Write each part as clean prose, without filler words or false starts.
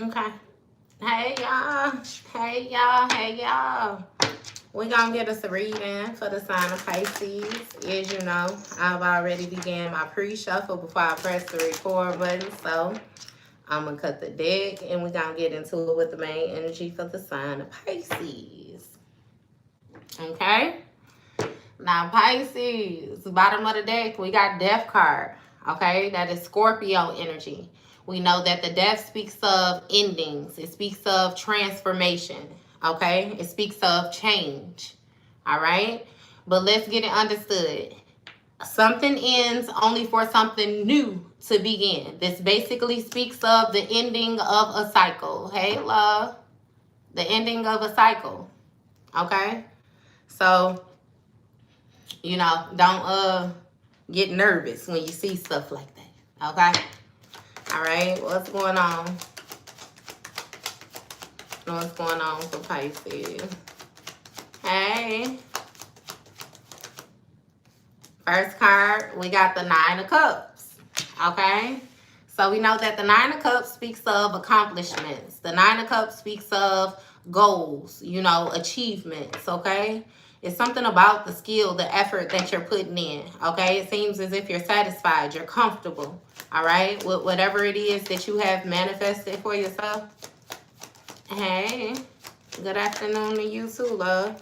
Okay. Hey y'all. Hey y'all. Hey y'all. We're gonna get us a reading for the sign of Pisces. As you know, I've already began my pre-shuffle before I press the record button. So I'm gonna cut the deck and we're gonna get into it with the main energy for the sign of Pisces. Okay? Now, Pisces, bottom of the deck, we got Death card. Okay? That is Scorpio energy. We know that the death speaks of endings. It speaks of transformation. Okay? It speaks of change. All right? But let's get it understood. Something ends only for something new to begin. This basically speaks of the ending of a cycle. Hey, love. The ending of a cycle. Okay? So, don't get nervous when you see stuff like that. Okay? All right, what's going on? What's going on for Pisces? Hey. First card, we got the Nine of Cups. Okay? So we know that the Nine of Cups speaks of accomplishments. The Nine of Cups speaks of goals, achievements, okay? It's something about the skill, the effort that you're putting in, okay? It seems as if you're satisfied, you're comfortable, all right? With whatever it is that you have manifested for yourself. Hey, good afternoon to you too, love.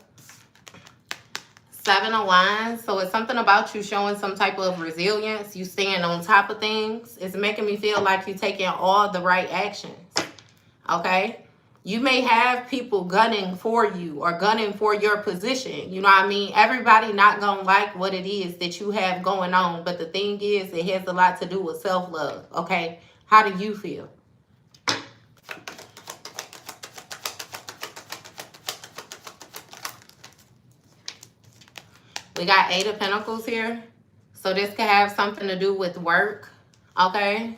Seven of Wands. So it's something about you showing some type of resilience. You staying on top of things. It's making me feel like you're taking all the right actions, okay? You may have people gunning for you or gunning for your position. You know what I mean? Everybody not going to like what it is that you have going on. But the thing is, it has a lot to do with self-love, okay? How do you feel? We got Eight of Pentacles here. So this could have something to do with work, okay?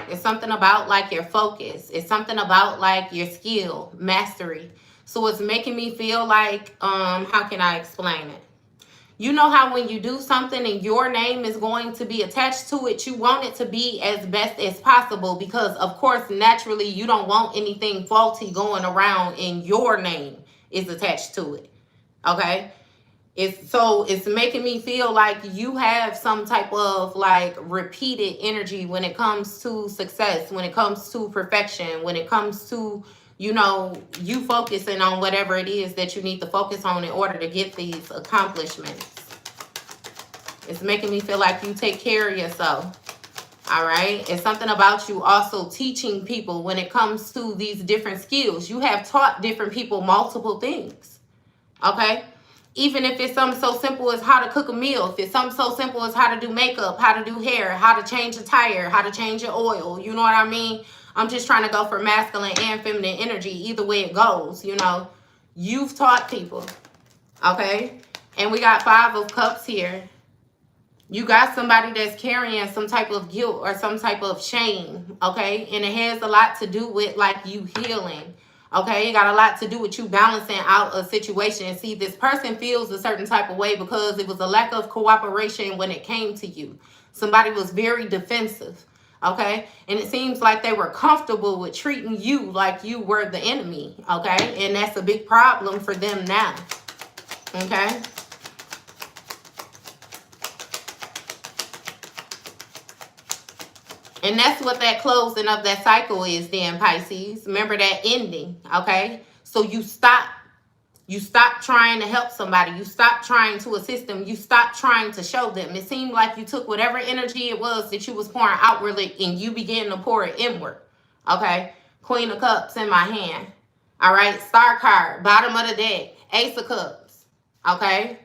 It's something about like your focus. It's something about like your skill, mastery. So it's making me feel like, how can I explain it? You know how when you do something and your name is going to be attached to it, you want it to be as best as possible because, of course, naturally, you don't want anything faulty going around and your name is attached to it, okay? It's making me feel like you have some type of like repeated energy when it comes to success, when it comes to perfection, when it comes to, you focusing on whatever it is that you need to focus on in order to get these accomplishments. It's making me feel like you take care of yourself. All right. It's something about you also teaching people when it comes to these different skills. You have taught different people multiple things. Okay. Even if it's something so simple as how to cook a meal, if it's something so simple as how to do makeup, how to do hair, how to change a tire, how to change your oil, you know what I mean? I'm just trying to go for masculine and feminine energy, either way it goes, You've taught people, okay? And we got Five of Cups here. You got somebody that's carrying some type of guilt or some type of shame, okay? And it has a lot to do with like you healing. Okay, it got a lot to do with you balancing out a situation. And see, this person feels a certain type of way because it was a lack of cooperation when it came to you. Somebody was very defensive, okay? And it seems like they were comfortable with treating you like you were the enemy, okay? And that's a big problem for them now, okay? And that's what that closing of that cycle is then, Pisces. Remember that ending, okay? So you stop trying to help somebody. You stop trying to assist them. You stop trying to show them. It seemed like you took whatever energy it was that you was pouring outwardly and you began to pour it inward, okay? Queen of Cups in my hand. All right, Star card, bottom of the deck, Ace of Cups, okay?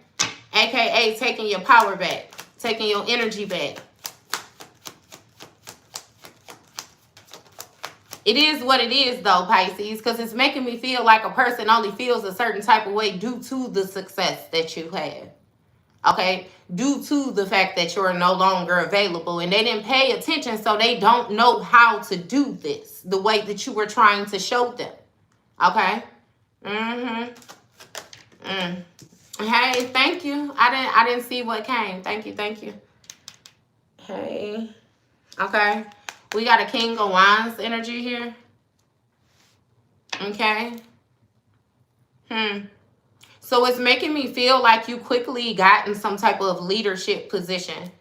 AKA taking your power back, taking your energy back. It is what it is, though, Pisces, because it's making me feel like a person only feels a certain type of way due to the success that you have, okay? Due to the fact that you're no longer available, and they didn't pay attention, so they don't know how to do this the way that you were trying to show them, okay? Hey, thank you. I didn't see what came. Thank you. Hey, okay. We got a King of Wands energy here. Okay. So it's making me feel like you quickly got in some type of leadership position.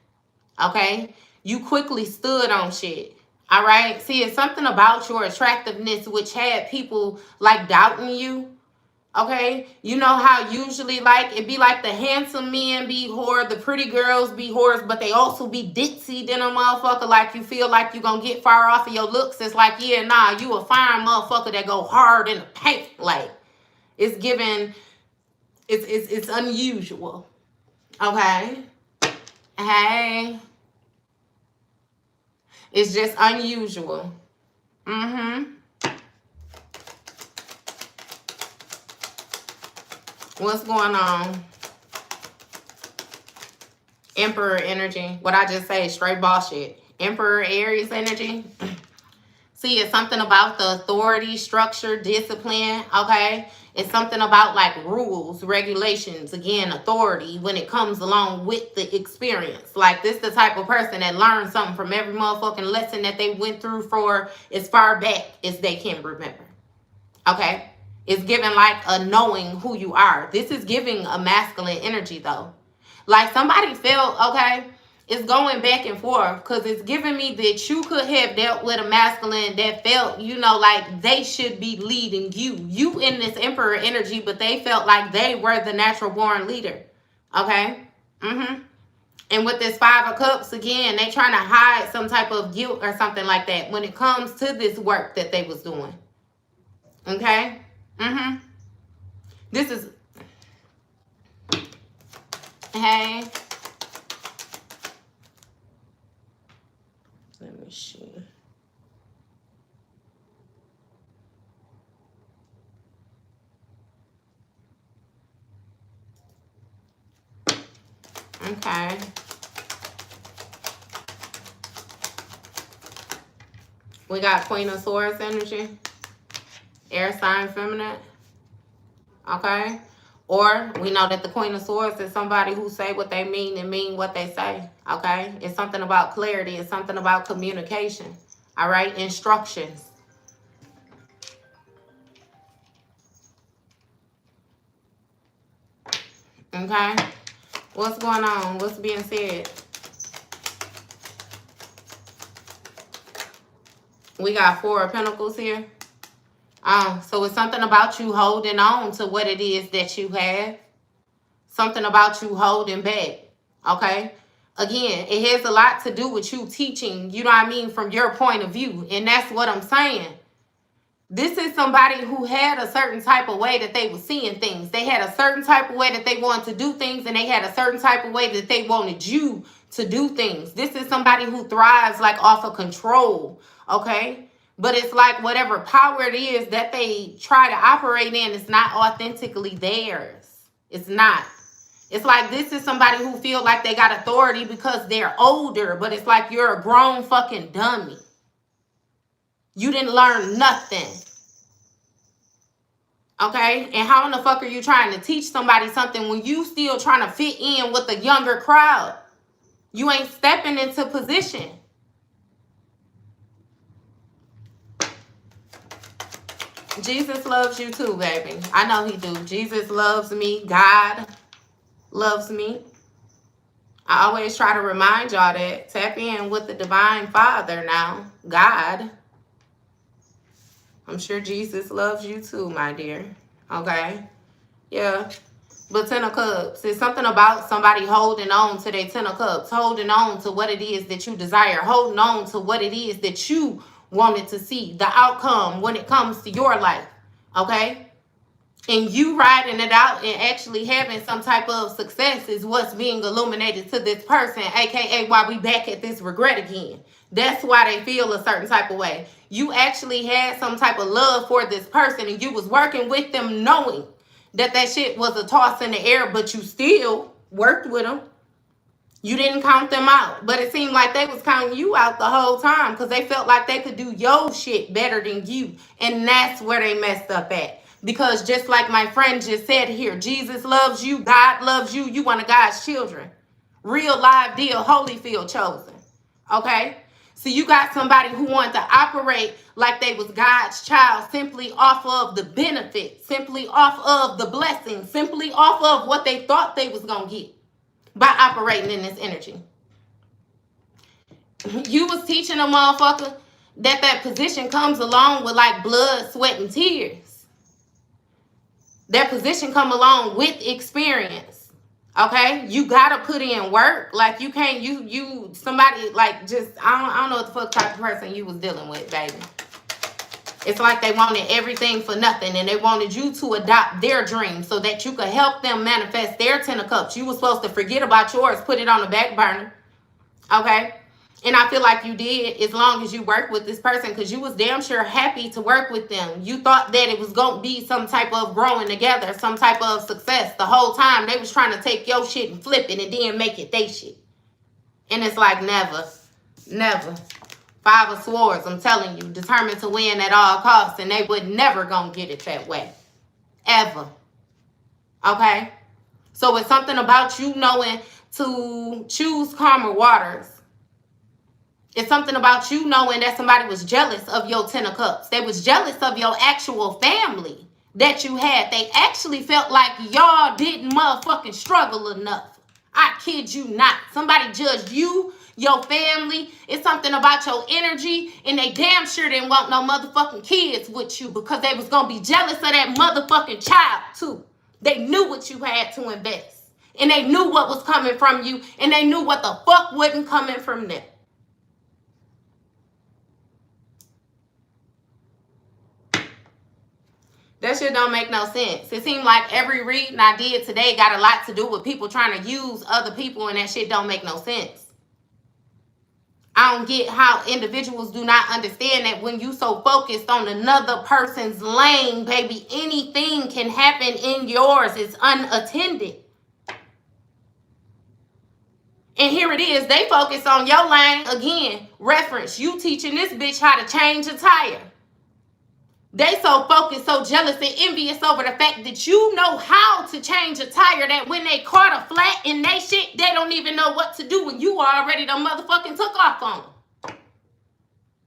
Okay? You quickly stood on shit. All right? See, it's something about your attractiveness which had people like doubting you. Okay? You know how usually like it be like the handsome men be whore, the pretty girls be whores, but they also be ditzy than a motherfucker. Like you feel like you gonna get far off of your looks. It's like, yeah, nah, you a fine motherfucker that go hard in the paint. Like it's given, it's unusual. Okay? Hey. It's just unusual. What's going on? Emperor energy. What I just say, straight bullshit. Emperor Aries energy. See, it's something about the authority, structure, discipline, okay? It's something about like rules, regulations, again, authority when it comes along with the experience. Like this the type of person that learns something from every motherfucking lesson that they went through for as far back as they can remember. Okay? It's giving like a knowing who you are. This is giving a masculine energy though. Like somebody felt, okay, it's going back and forth because it's giving me that you could have dealt with a masculine that felt, you know, like they should be leading you. You in this emperor energy, but they felt like they were the natural born leader. Okay? And with this 5 of Cups, again, they trying to hide some type of guilt or something like that when it comes to this work that they was doing. Okay? This is... Hey... Let me see. Okay. We got Queen of Swords energy. Air sign feminine. Okay. Or we know that the Queen of Swords is somebody who say what they mean and mean what they say. Okay. It's something about clarity. It's something about communication. All right. Instructions. Okay. What's going on? What's being said? We got 4 of Pentacles here. So it's something about you holding on to what it is that you have. Something about you holding back. Okay? Again, it has a lot to do with you teaching, you know what I mean, from your point of view. And that's what I'm saying. This is somebody who had a certain type of way that they were seeing things. They had a certain type of way that they wanted to do things, and they had a certain type of way that they wanted you to do things. This is somebody who thrives like off of control, okay? But it's like whatever power it is that they try to operate in is not authentically theirs. It's not. It's like this is somebody who feel like they got authority because they're older, but it's like you're a grown fucking dummy. You didn't learn nothing. Okay? And how in the fuck are you trying to teach somebody something when you still trying to fit in with the younger crowd? You ain't stepping into position. Jesus loves you too, baby. I know he do. Jesus loves me. God loves me. I always try to remind y'all that. Tap in with the Divine Father now. God. I'm sure Jesus loves you too, my dear. Okay? Yeah. But 10 of Cups, it's something about somebody holding on to their 10 of Cups, holding on to what it is that you desire, holding on to what it is that you wanted to see, the outcome when it comes to your life. Okay? And you riding it out and actually having some type of success is what's being illuminated to this person, aka why we back at this regret again. That's why they feel a certain type of way. You actually had some type of love for this person and you was working with them knowing that that shit was a toss in the air, but you still worked with them. You didn't count them out, but it seemed like they was counting you out the whole time because they felt like they could do your shit better than you. And that's where they messed up at. Because just like my friend just said here, Jesus loves you, God loves you, you one of God's children. Real live deal, Holyfield chosen. Okay? So you got somebody who wanted to operate like they was God's child simply off of the benefit, simply off of the blessing, simply off of what they thought they was going to get by operating in this energy. You was teaching a motherfucker that position comes along with like blood, sweat, and tears. That position come along with experience. Okay, you gotta put in work. Like you can't, you somebody like just I don't know what the fuck type of person you was dealing with, baby. It's like they wanted everything for nothing, and they wanted you to adopt their dream so that you could help them manifest their 10 of cups. You were supposed to forget about yours, put it on the back burner. Okay. And I feel like you did as long as you worked with this person, because you was damn sure happy to work with them. You thought that it was going to be some type of growing together, some type of success. The whole time they was trying to take your shit and flip it and then make it they shit. And it's like never, never. 5 of Swords, I'm telling you, determined to win at all costs, and they would never going to get it that way. Ever. Okay? So it's something about you knowing to choose calmer waters. It's something about you knowing that somebody was jealous of your 10 of cups. They was jealous of your actual family that you had. They actually felt like y'all didn't motherfucking struggle enough. I kid you not. Somebody judged you, your family. It's something about your energy, and they damn sure didn't want no motherfucking kids with you because they was going to be jealous of that motherfucking child too. They knew what you had to invest, and they knew what was coming from you, and they knew what the fuck wasn't coming from them. That shit don't make no sense. It seemed like every reading I did today got a lot to do with people trying to use other people, and that shit don't make no sense. I don't get how individuals do not understand that when you so focused on another person's lane, baby, anything can happen in yours. It's unattended. And here it is. They focus on your lane. Again, reference, you teaching this bitch how to change a tire. They so focused, so jealous, and envious over the fact that you know how to change a tire that when they caught a flat in they shit, they don't even know what to do when you already done motherfucking took off on them.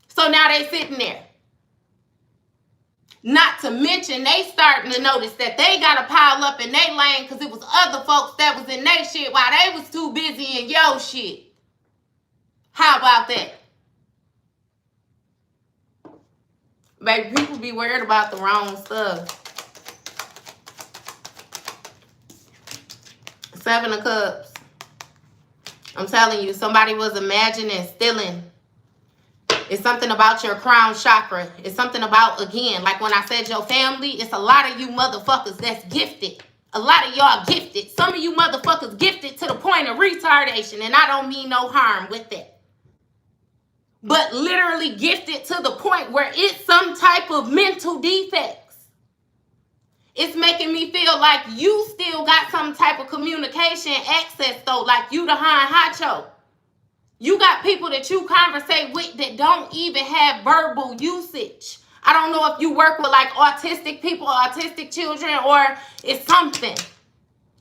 So now they sitting there. Not to mention, they starting to notice that they got to pile up in their lane because it was other folks that was in their shit while they was too busy in your shit. How about that? Baby, people be worried about the wrong stuff. 7 of Cups. I'm telling you, somebody was imagining stealing. It's something about your crown chakra. It's something about, again, like when I said your family, it's a lot of you motherfuckers that's gifted. A lot of y'all gifted. Some of you motherfuckers gifted to the point of retardation, and I don't mean no harm with it. But literally gifted to the point where it's some type of mental defects. It's making me feel like you still got some type of communication access though, like you the honcho. You got people that you conversate with that don't even have verbal usage. I don't know if you work with like autistic people, autistic children, or it's something.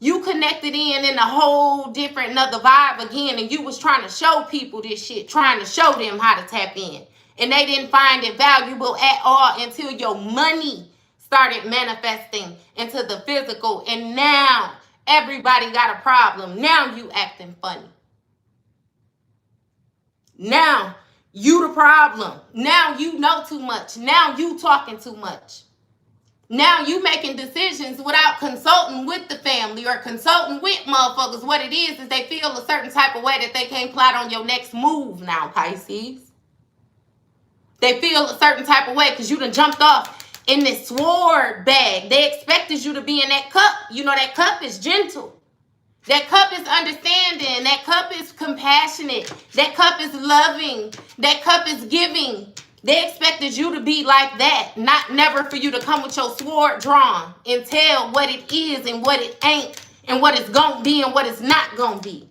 You connected in a whole different another vibe again, and you was trying to show people this shit, trying to show them how to tap in. And they didn't find it valuable at all until your money started manifesting into the physical. And now everybody got a problem. Now you acting funny. Now you the problem. Now you know too much. Now you talking too much. Now you making decisions without consulting with the family or consulting with motherfuckers. What it is they feel a certain type of way that they can't plot on your next move now, Pisces. They feel a certain type of way because you done jumped off in this sword bag. They expected you to be in that cup. You know that cup is gentle. That cup is understanding. That cup is compassionate. That cup is loving. That cup is giving. They expected you to be like that, not never for you to come with your sword drawn and tell what it is and what it ain't and what it's gonna be and what it's not gonna be.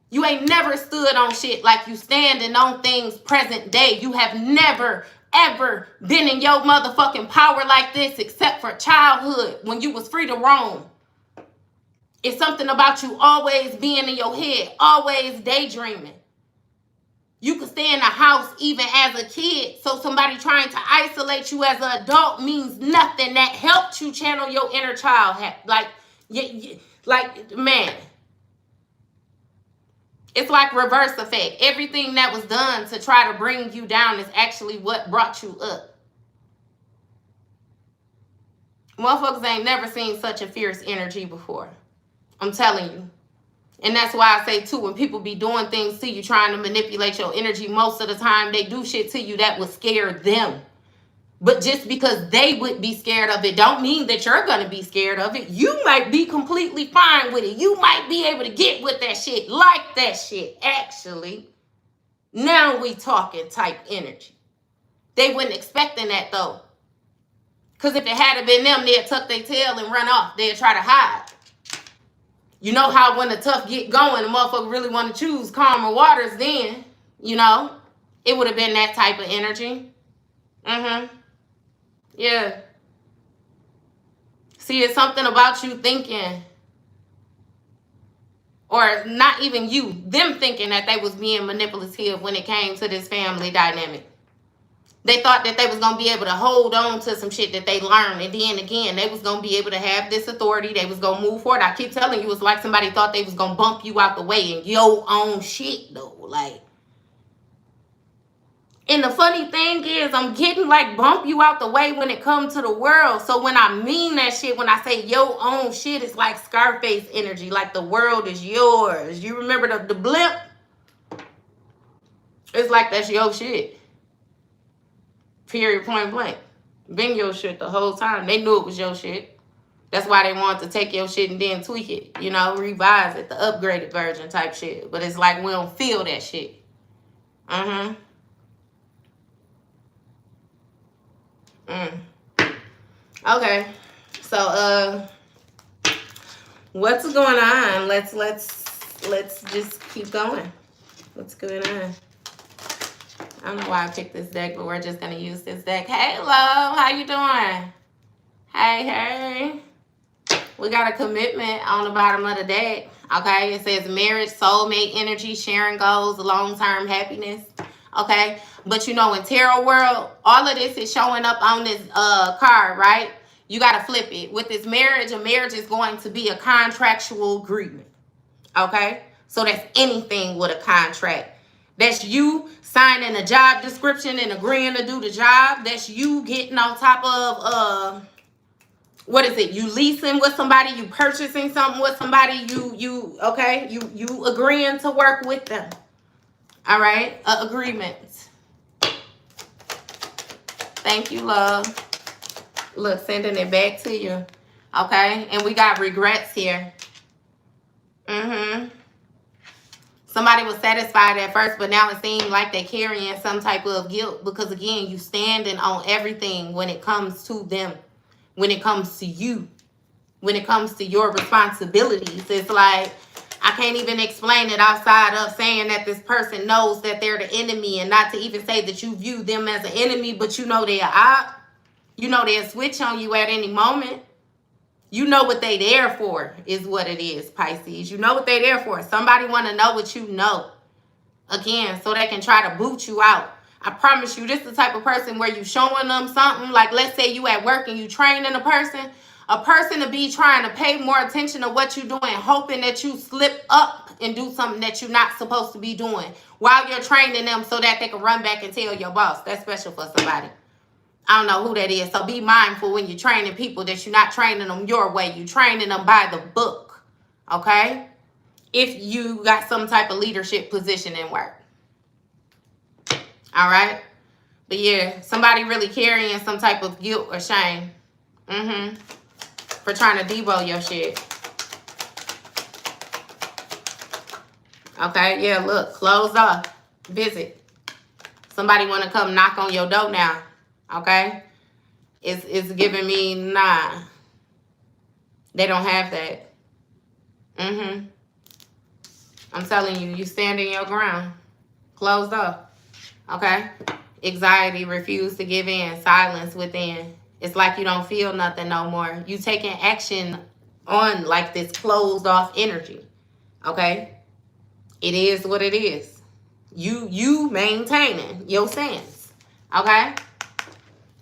You ain't never stood on shit like you standing on things present day. You have never, ever been in your motherfucking power like this except for childhood when you was free to roam. It's something about you always being in your head, always daydreaming. You could stay in the house even as a kid. So somebody trying to isolate you as an adult means nothing. That helped you channel your inner child. Like, man. It's like reverse effect. Everything that was done to try to bring you down is actually what brought you up. Motherfuckers ain't never seen such a fierce energy before. I'm telling you. And that's why I say, too, when people be doing things to you, trying to manipulate your energy, most of the time they do shit to you that would scare them. But just because they would be scared of it don't mean that you're going to be scared of it. You might be completely fine with it. You might be able to get with that shit, like that shit, actually. Now we talking type energy. They wasn't expecting that, though. Because if it had been them, they'd tuck their tail and run off. They'd try to hide. You know how when the tough get going, the motherfucker really want to choose calmer waters then, you know? It would have been that type of energy. Yeah. See, it's something about you thinking, or not even you, them thinking that they was being manipulative when it came to this family dynamic. They thought that they was going to be able to hold on to some shit that they learned. And then again, they was going to be able to have this authority. They was going to move forward. I keep telling you, it's like somebody thought they was going to bump you out the way in your own shit, though. Like, and the funny thing is, I'm getting like bump you out the way when it comes to the world. So when I mean that shit, when I say your own shit, it's like Scarface energy. Like the world is yours. You remember the blimp? It's like that's your shit. Period, point blank. Been your shit the whole time. They knew it was your shit. That's why they wanted to take your shit and then tweak it. You know, revise it, the upgraded version type shit. But it's like we don't feel that shit. Okay. So what's going on? Let's just keep going. What's going on? I don't know why I picked this deck, but we're just going to use this deck. Hey, love. How you doing? Hey. We got a commitment on the bottom of the deck. Okay? It says marriage, soulmate energy, sharing goals, long-term happiness. Okay? But, you know, in tarot world, all of this is showing up on this card, right? You got to flip it. With this marriage, a marriage is going to be a contractual agreement. Okay? So that's anything with a contract. That's you signing a job description and agreeing to do the job. That's you getting on top of what is it? You leasing with somebody, you purchasing something with somebody, you agreeing to work with them. All right? Agreement. Thank you, love. Look, sending it back to you. Okay? And we got regrets here. Somebody was satisfied at first, but now it seems like they're carrying some type of guilt because, again, you standing on everything when it comes to them, when it comes to you, when it comes to your responsibilities. It's like, I can't even explain it outside of saying that this person knows that they're the enemy, and not to even say that you view them as an enemy, but you know they're out. You know they'll switch on you at any moment. You know what they there for is what it is, Pisces. You know what they there for. Somebody want to know what you know. Again, so they can try to boot you out. I promise you, this is the type of person where you showing them something. Like, let's say you at work and you training a person to be trying to pay more attention to what you're doing, hoping that you slip up and do something that you're not supposed to be doing while you're training them so that they can run back and tell your boss. That's special for somebody. I don't know who that is. So be mindful when you're training people that you're not training them your way. You're training them by the book. Okay? If you got some type of leadership position in work. All right? But yeah, somebody really carrying some type of guilt or shame. For trying to debo your shit. Okay? Yeah, look. Closed off. Visit. Somebody want to come knock on your door now. Okay? It's giving me nah. They don't have that. I'm telling you, you standing your ground. Closed up. Okay? Anxiety, refuse to give in, silence within. It's like you don't feel nothing no more. You taking action on like this closed off energy. Okay? It is what it is. You maintaining your sense. Okay?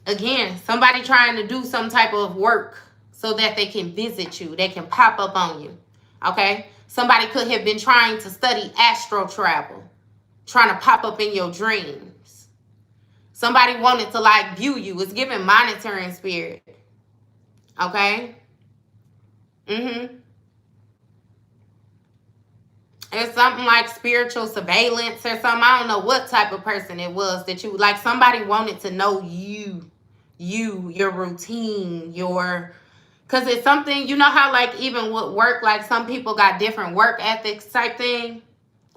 Again, somebody trying to do some type of work so that they can visit you. They can pop up on you. Okay? Somebody could have been trying to study astral travel, trying to pop up in your dreams. Somebody wanted to like view you. It's giving monitoring spirit. Okay? It's something like spiritual surveillance or something. I don't know what type of person it was that you like. Somebody wanted to know you, your routine, your, because it's something, you know how like even with work, like some people got different work ethics type thing.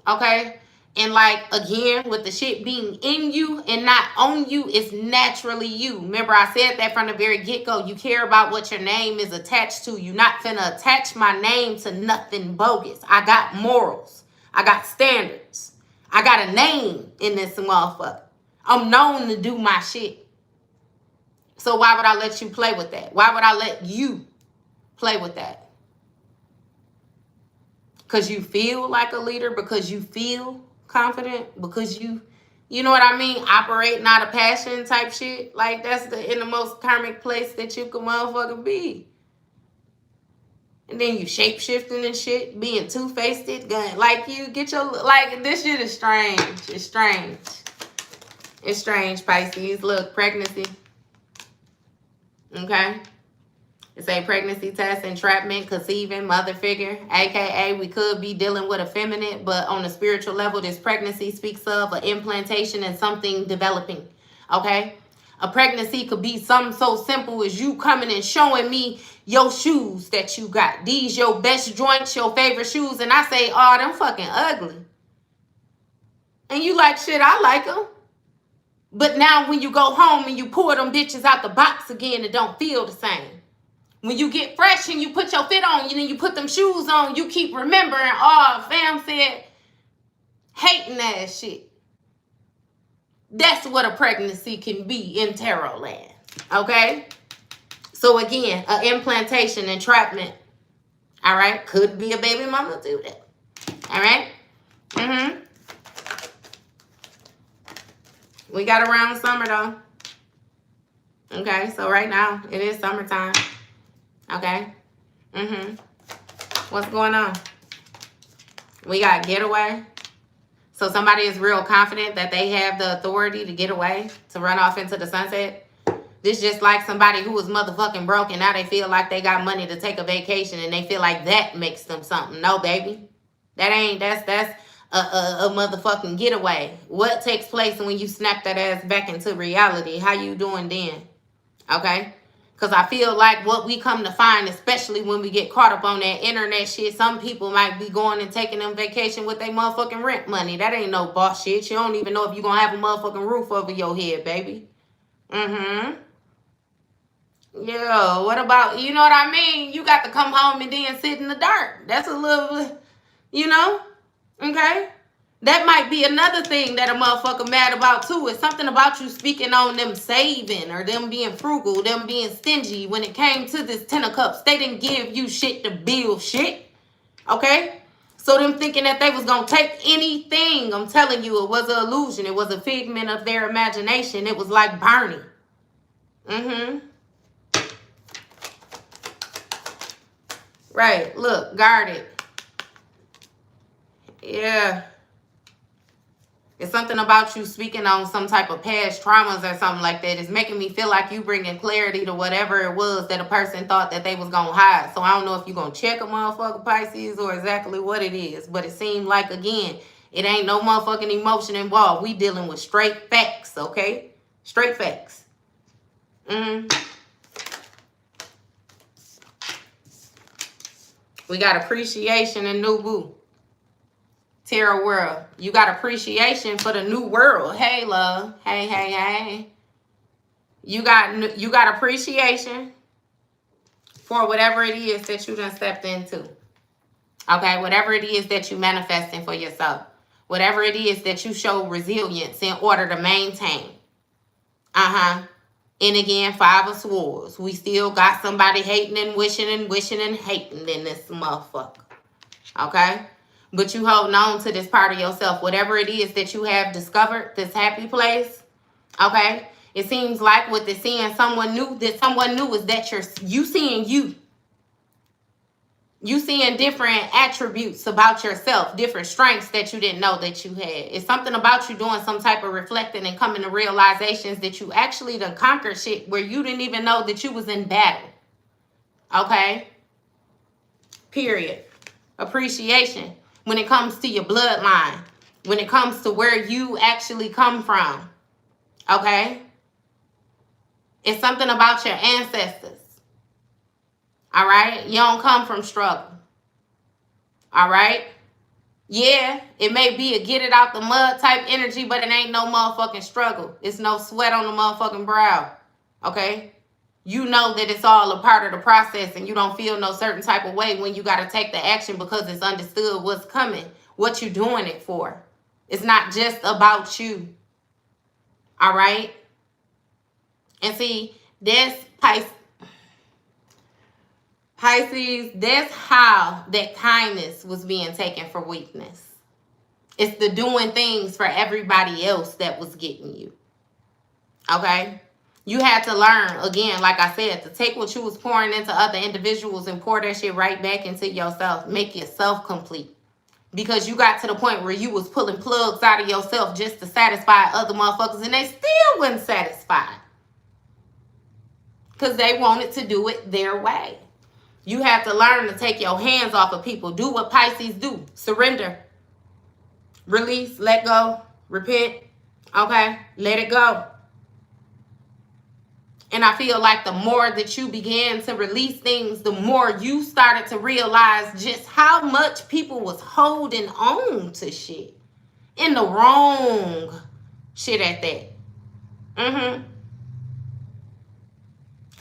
Okay. And like again, with the shit being in you and not on you, it's naturally you. Remember, I said that from the very get-go. You care about what your name is attached to. You're not finna attach my name to nothing bogus. I got morals. I got standards. I got a name in this motherfucker. I'm known to do my shit. So why would I let you play with that? Why would I let you play with that? Because you feel like a leader, because you feel confident, because you know what I mean, operating out of passion type shit. Like that's in the most karmic place that you can motherfucking be. And then you shape shifting and shit, being two-faced, gun. Like you get your, like this shit is strange. It's strange. It's strange, Pisces. Look, pregnancy. Okay. It's a pregnancy test, entrapment, conceiving, mother figure, aka we could be dealing with a feminine, but on a spiritual level, this pregnancy speaks of an implantation and something developing. Okay? A pregnancy could be something so simple as you coming and showing me your shoes that you got. These your best joints, your favorite shoes, and I say, oh, them fucking ugly. And you like, shit, I like them. But now when you go home and you pull them bitches out the box again, it don't feel the same. When you get fresh and you put your fit on, and then you put them shoes on, you keep remembering, oh, fam said, hating ass shit. That's what a pregnancy can be in tarot land. Okay? So again, an implantation, entrapment. All right? Could be a baby mama do that. All right? We got around summer though. Okay, so right now it is summertime. Okay. What's going on? We got getaway. So somebody is real confident that they have the authority to get away, to run off into the sunset. This just like somebody who was motherfucking broke and now they feel like they got money to take a vacation and they feel like that makes them something. No, baby. That's a motherfucking getaway. What takes place when you snap that ass back into reality? How you doing then? Okay? Because I feel like what we come to find, especially when we get caught up on that internet shit, some people might be going and taking them vacation with their motherfucking rent money. That ain't no boss shit. You don't even know if you're going to have a motherfucking roof over your head, baby. Yeah, what about, you know what I mean? You got to come home and then sit in the dark. That's a little, you know? Okay? That might be another thing that a motherfucker mad about too. It's something about you speaking on them saving or them being frugal, them being stingy. When it came to this 10 of cups, they didn't give you shit to build shit. Okay? So them thinking that they was going to take anything, I'm telling you, it was an illusion. It was a figment of their imagination. It was like Barney. Right. Look, guarded. Yeah. It's something about you speaking on some type of past traumas or something like that. It's making me feel like you bringing clarity to whatever it was that a person thought that they was going to hide. So I don't know if you're going to check a motherfucker, Pisces, or exactly what it is. But it seemed like, again, it ain't no motherfucking emotion involved. We dealing with straight facts, okay? Straight facts. We got appreciation and new boo. Tarot world. You got appreciation for the new world. Hey, love. Hey, hey, hey. You got appreciation for whatever it is that you done stepped into. Okay? Whatever it is that you manifesting for yourself. Whatever it is that you show resilience in order to maintain. And again, 5 of Swords. We still got somebody hating and wishing and hating in this motherfucker. Okay? But you holding on to this part of yourself. Whatever it is that you have discovered, this happy place, okay? It seems like with the seeing someone new, that someone new is that you seeing you. You seeing different attributes about yourself, different strengths that you didn't know that you had. It's something about you doing some type of reflecting and coming to realizations that you actually done conquered shit where you didn't even know that you was in battle. Okay? Period. Appreciation when it comes to your bloodline, when it comes to where you actually come from. Okay? It's something about your ancestors. All right? You don't come from struggle. All right? Yeah, it may be a get it out the mud type energy, but it ain't no motherfucking struggle. It's no sweat on the motherfucking brow. Okay? You know that it's all a part of the process and you don't feel no certain type of way when you got to take the action because it's understood what's coming, what you doing it for. It's not just about you. All right? And see, that's Pisces, that's how that kindness was being taken for weakness. It's the doing things for everybody else that was getting you. Okay? You had to learn, again, like I said, to take what you was pouring into other individuals and pour that shit right back into yourself. Make yourself complete. Because you got to the point where you was pulling plugs out of yourself just to satisfy other motherfuckers and they still wasn't satisfied. Because they wanted to do it their way. You have to learn to take your hands off of people. Do what Pisces do. Surrender. Release. Let go. Repent. Okay? Let it go. And I feel like the more that you began to release things, the more you started to realize just how much people was holding on to shit. In the wrong shit at that.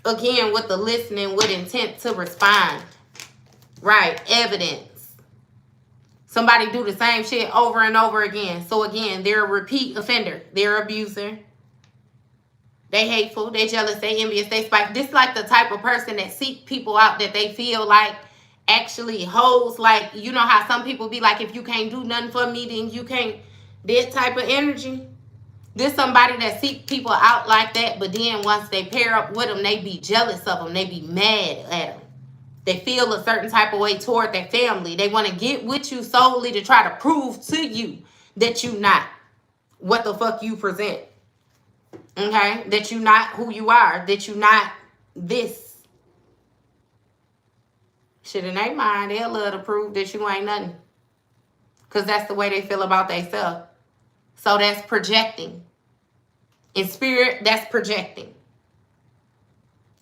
Again, with the listening with intent to respond. Right. Evidence. Somebody do the same shit over and over again. So again, they're a repeat offender. They're an abuser. They hateful. They jealous. They envious. They spite. This is like the type of person that seek people out that they feel like actually holds, like, you know how some people be like, if you can't do nothing for me, then you can't. This type of energy. There's somebody that seek people out like that, but then once they pair up with them, they be jealous of them. They be mad at them. They feel a certain type of way toward their family. They want to get with you solely to try to prove to you that you not what the fuck you present. Okay? That you not who you are. That you not this. Shit in their mind, they'll love to prove that you ain't nothing. Because that's the way they feel about themselves. So that's projecting. In spirit, that's projecting.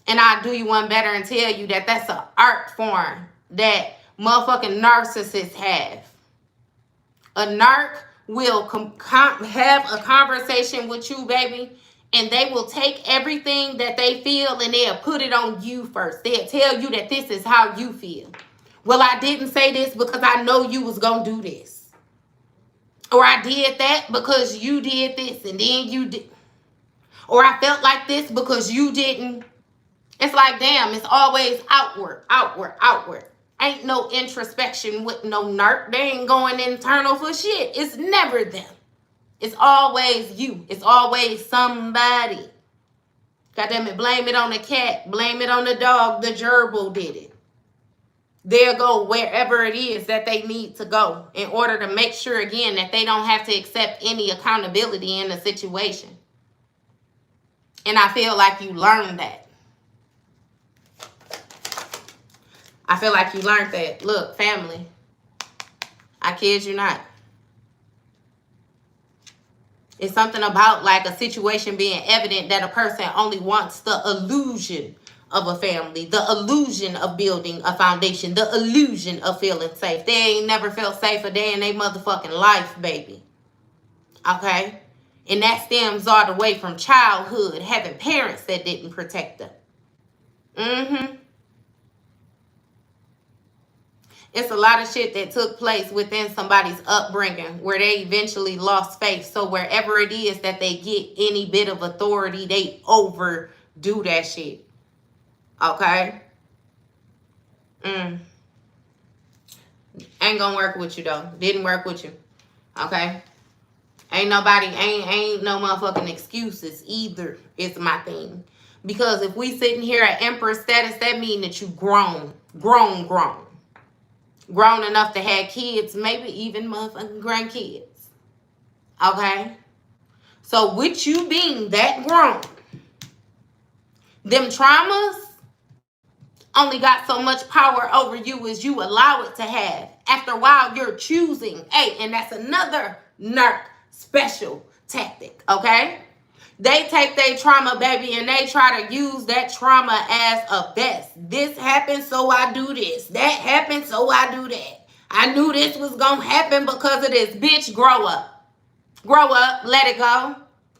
And I'll do you one better and tell you that that's an art form that motherfucking narcissists have. A narc will have a conversation with you, baby, and they will take everything that they feel and they'll put it on you first. They'll tell you that this is how you feel. Well, I didn't say this because I know you was going to do this. Or I did that because you did this and then you did. Or I felt like this because you didn't. It's like, damn, it's always outward, outward, outward. Ain't no introspection with no narc. They ain't going internal for shit. It's never them. It's always you. It's always somebody. Goddamn it, blame it on the cat. Blame it on the dog. The gerbil did it. They'll go wherever it is that they need to go in order to make sure, again, that they don't have to accept any accountability in the situation. And I feel like you learned that. I feel like you learned that. Look, family, I kid you not. It's something about like a situation being evident that a person only wants the illusion of a family, the illusion of building a foundation, the illusion of feeling safe. They ain't never felt safe a day in their motherfucking life, baby. Okay? And that stems all the way from childhood, having parents that didn't protect them. It's a lot of shit that took place within somebody's upbringing where they eventually lost faith. So wherever it is that they get any bit of authority, they overdo that shit. Okay? Ain't ain't gonna work with you though. Didn't work with you. Okay? Ain't no motherfucking excuses either, is my thing. Because if we sitting here at Empress status, that mean that you grown enough to have kids, maybe even motherfucking grandkids. Okay? So with you being that grown, them traumas only got so much power over you as you allow it to have. After a while, you're choosing. Hey, and that's another NERC special tactic, okay? They take their trauma, baby, and they try to use that trauma as a vest. This happened, so I do this. That happened, so I do that. I knew this was going to happen because of this. Bitch, grow up. Grow up. Let it go.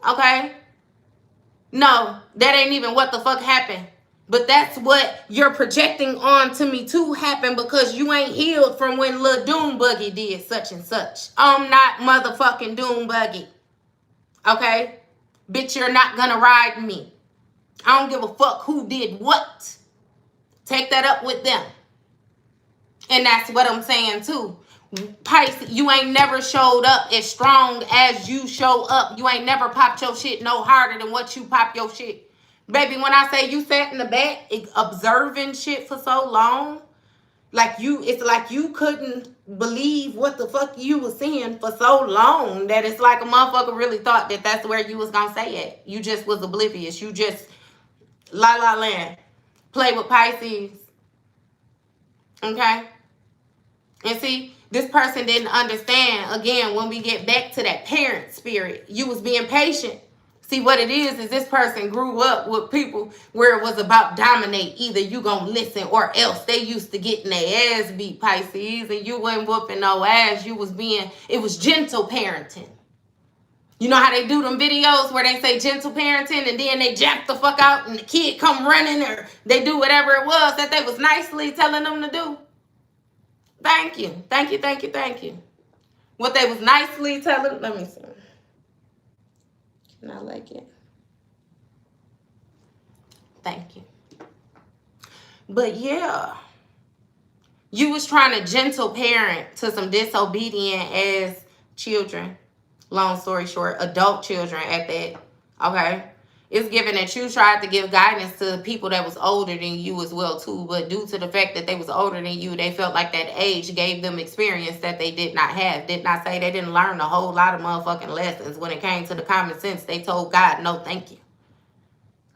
Okay? No, that ain't even what the fuck happened. But that's what you're projecting on to me to happen because you ain't healed from when Lil Doom Buggy did such and such. I'm not motherfucking Doom Buggy. Okay? Bitch, you're not gonna ride me. I don't give a fuck who did what. Take that up with them. And that's what I'm saying too. Pisces, you ain't never showed up as strong as you show up. You ain't never popped your shit no harder than what you pop your shit. Baby, when I say you sat in the back observing shit for so long, it's like you couldn't believe what the fuck you was seeing for so long that it's like a motherfucker really thought that that's where you was gonna say it. You just was oblivious. You just la la land. Play with Pisces. Okay? And see, this person didn't understand, again, when we get back to that parent spirit, you was being patient. See, what it is this person grew up with people where it was about dominate. Either you gonna listen or else. They used to getting their ass beat, Pisces, and you wasn't whooping no ass. It was gentle parenting. You know how they do them videos where they say gentle parenting and then they jack the fuck out and the kid come running or they do whatever it was that they was nicely telling them to do? Thank you. Thank you, thank you, thank you. What they was nicely telling, let me see. Can I like it? Thank you. But yeah, you was trying to gentle parent to some disobedient ass children. Long story short, adult children at that. Okay? It's given that you tried to give guidance to people that was older than you as well too, but due to the fact that they was older than you, they felt like that age gave them experience that they did not have. Did not say they didn't learn a whole lot of motherfucking lessons. When it came to the common sense, they told God, no, thank you.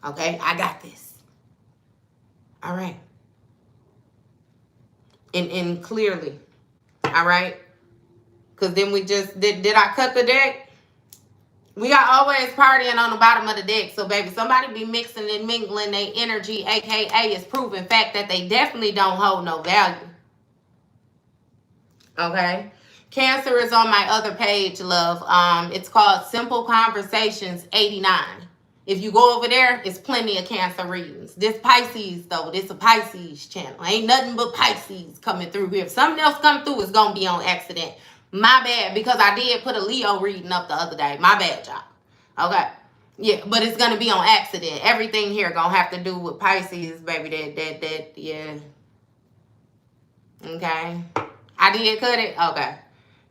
Okay, I got this. All right. And clearly, all right? Because then we just, did I cut the deck? We got always partying on the bottom of the deck. So, baby, somebody be mixing and mingling their energy, a.k.a. is proven fact that they definitely don't hold no value. Okay? Cancer is on my other page, love. It's called Simple Conversations 89. If you go over there, it's plenty of Cancer readings. This Pisces, though, this a Pisces channel. Ain't nothing but Pisces coming through here. If something else come through, it's going to be on accident. My bad, because I did put a Leo reading up the other day. My bad, y'all. Okay. Yeah, but it's going to be on accident. Everything here going to have to do with Pisces, baby. That, yeah. Okay. I did cut it? Okay.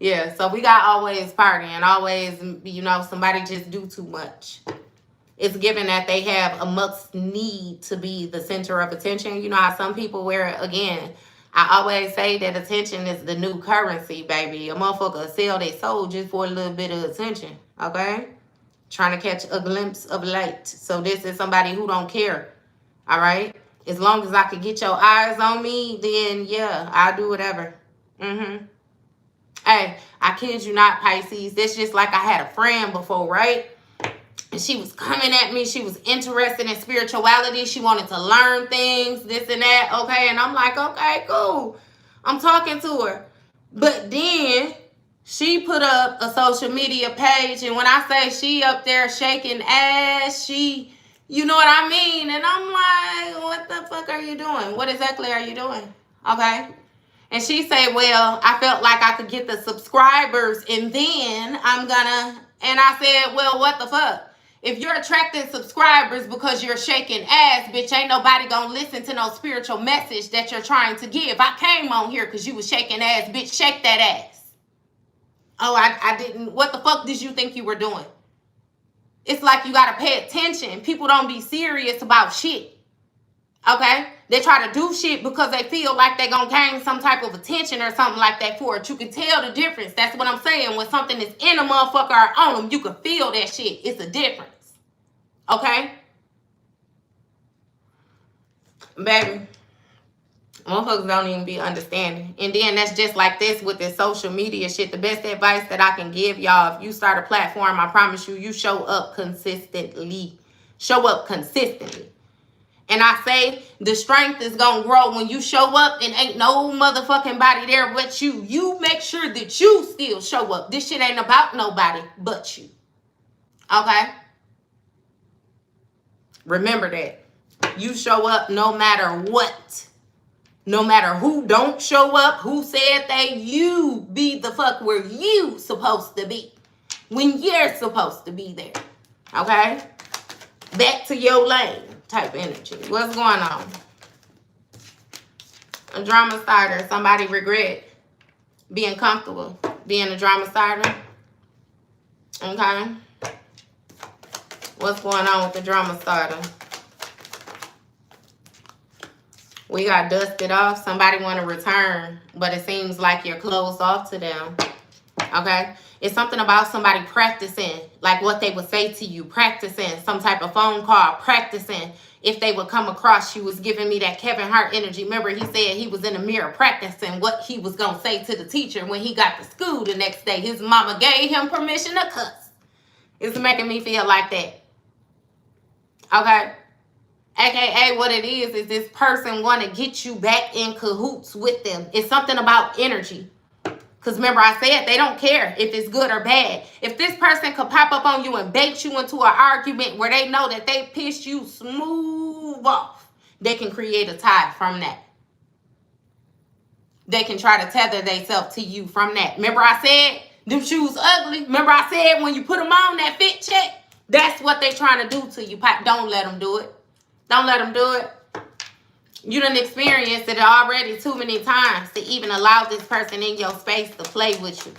Yeah, so we got always partying. Always, somebody just do too much. It's given that they have a must need to be the center of attention. You know how some people wear, again, I always say that attention is the new currency, baby. A motherfucker sell their soul just for a little bit of attention, okay? Trying to catch a glimpse of light. So this is somebody who don't care, all right? As long as I can get your eyes on me, then, yeah, I'll do whatever. Hey, I kid you not, Pisces. That's just like I had a friend before, right? And she was coming at me. She was interested in spirituality. She wanted to learn things, this and that. Okay. And I'm like, okay, cool. I'm talking to her. But then she put up a social media page. And when I say she up there shaking ass, you know what I mean? And I'm like, what the fuck are you doing? What exactly are you doing? Okay. And she said, well, I felt like I could get the subscribers and then I'm gonna, and I said, well, what the fuck? If you're attracting subscribers because you're shaking ass, bitch, ain't nobody gonna listen to no spiritual message that you're trying to give. I came on here because you was shaking ass, bitch. Shake that ass. Oh, I didn't. What the fuck did you think you were doing? It's like you gotta pay attention. People don't be serious about shit. Okay? They try to do shit because they feel like they're gonna gain some type of attention or something like that for it. You can tell the difference. That's what I'm saying. When something is in a motherfucker or on them, you can feel that shit. It's a difference. Okay? Baby, motherfuckers don't even be understanding. And then that's just like this with this social media shit. The best advice that I can give y'all, if you start a platform, I promise you, you show up consistently. Show up consistently. And I say the strength is going to grow when you show up and ain't no motherfucking body there but you. You make sure that you still show up. This shit ain't about nobody but you. Okay? Remember that. You show up no matter what. No matter who don't show up, who said they, you be the fuck where you supposed to be. When you're supposed to be there. Okay? Back to your lane type energy. What's going on? A drama starter. Somebody regret being comfortable being a drama starter. Okay? What's going on with the drama starter? We got dusted off. Somebody want to return, but it seems like you're closed off to them. Okay? It's something about somebody practicing, like what they would say to you, practicing some type of phone call, practicing if they would come across you. Was giving me that Kevin Hart energy. Remember, he said he was in the mirror practicing what he was going to say to the teacher when he got to school the next day. His mama gave him permission to cuss. It's making me feel like that. Okay? AKA what it is this person want to get you back in cahoots with them. It's something about energy. Because remember, I said they don't care if it's good or bad. If this person could pop up on you and bait you into an argument where they know that they pissed you smooth off, they can create a tie from that. They can try to tether themselves to you from that. Remember I said them shoes ugly? Remember I said when you put them on, that fit check? That's what they trying to do to you. Don't let them do it. Don't let them do it. You done experienced it already too many times to even allow this person in your space to play with you.